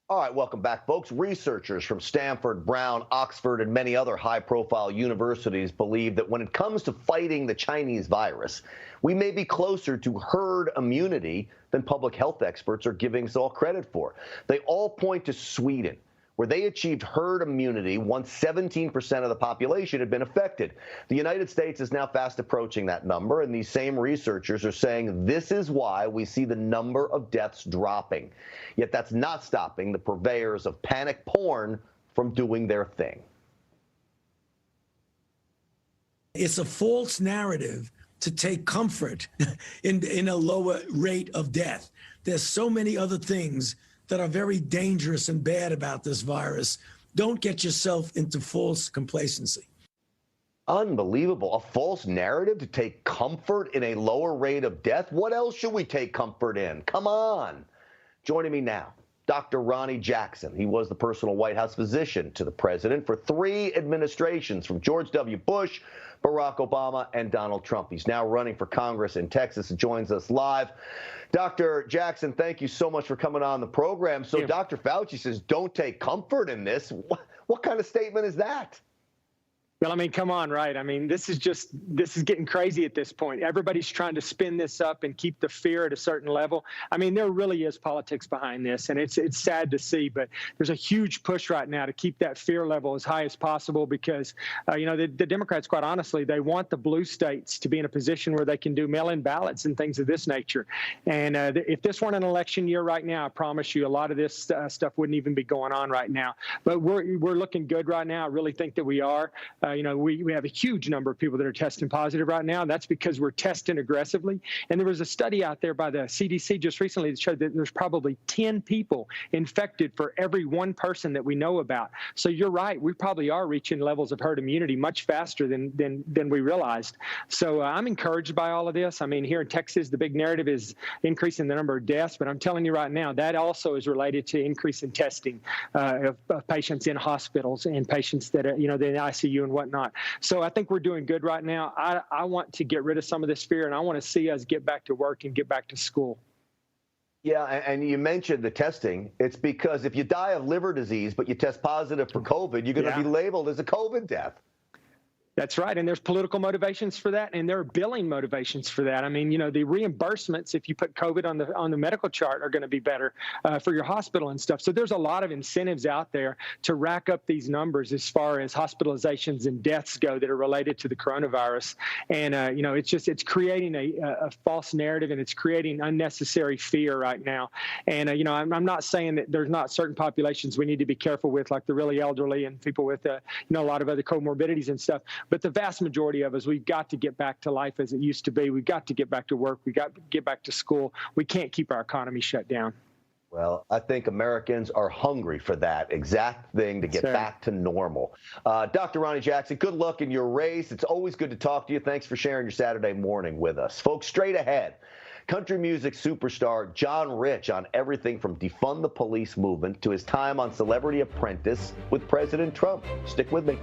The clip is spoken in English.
All right, welcome back, folks. Researchers from Stanford, Brown, Oxford, and many other high-profile universities believe that when it comes to fighting the Chinese virus, we may be closer to herd immunity than public health experts are giving us all credit for. They all point to Sweden, where they achieved herd immunity once 17% of the population had been affected. The United States is now fast approaching that number, and these same researchers are saying this is why we see the number of deaths dropping. Yet that's not stopping the purveyors of panic porn from doing their thing. It's a false narrative to take comfort in a lower rate of death. There's so many other things that are very dangerous and bad about this virus. Don't get yourself into false complacency. Unbelievable. A false narrative to take comfort in a lower rate of death? What else should we take comfort in? Come on. Joining me now, Dr. Ronny Jackson. He was the personal White House physician to the president for 3 administrations, from George W. Bush, Barack Obama, and Donald Trump. He's now running for Congress in Texas and joins us live. Dr. Jackson, thank you so much for coming on the program. So yeah. Dr. Fauci says, don't take comfort in this. What kind of statement is that? Well, I mean, come on, right? I mean, this is getting crazy at this point. Everybody's trying to spin this up and keep the fear at a certain level. I mean, there really is politics behind this, and it's sad to see, but there's a huge push right now to keep that fear level as high as possible because, the Democrats, quite honestly, they want the blue states to be in a position where they can do mail-in ballots and things of this nature. And if this weren't an election year right now, I promise you a lot of this stuff wouldn't even be going on right now. But we're looking good right now. I really think that we are. We have a huge number of people that are testing positive right now. That's because we're testing aggressively. And there was a study out there by the CDC just recently that showed that there's probably 10 people infected for every 1 person that we know about. So you're right. We probably are reaching levels of herd immunity much faster than we realized. So I'm encouraged by all of this. I mean, here in Texas, the big narrative is increasing the number of deaths. But I'm telling you right now, that also is related to increase in testing of patients in hospitals and patients that are, they're in the ICU and whatnot. So I think we're doing good right now. I want to get rid of some of this fear, and I want to see us get back to work and get back to school. Yeah, and you mentioned the testing. It's because if you die of liver disease, but you test positive for COVID, you're going to be labeled as a COVID death. That's right. And there's political motivations for that, and there are billing motivations for that. I mean, the reimbursements, if you put COVID on the medical chart, are going to be better for your hospital and stuff. So there's a lot of incentives out there to rack up these numbers as far as hospitalizations and deaths go that are related to the coronavirus. And, it's creating a false narrative, and it's creating unnecessary fear right now. And, I'm not saying that there's not certain populations we need to be careful with, like the really elderly and people with, a lot of other comorbidities and stuff. But the vast majority of us, we've got to get back to life as it used to be. We've got to get back to work. We've got to get back to school. We can't keep our economy shut down. Well, I think Americans are hungry for that exact thing to get back to normal. Dr. Ronny Jackson, good luck in your race. It's always good to talk to you. Thanks for sharing your Saturday morning with us. Folks, straight ahead, country music superstar John Rich on everything from defund the police movement to his time on Celebrity Apprentice with President Trump. Stick with me.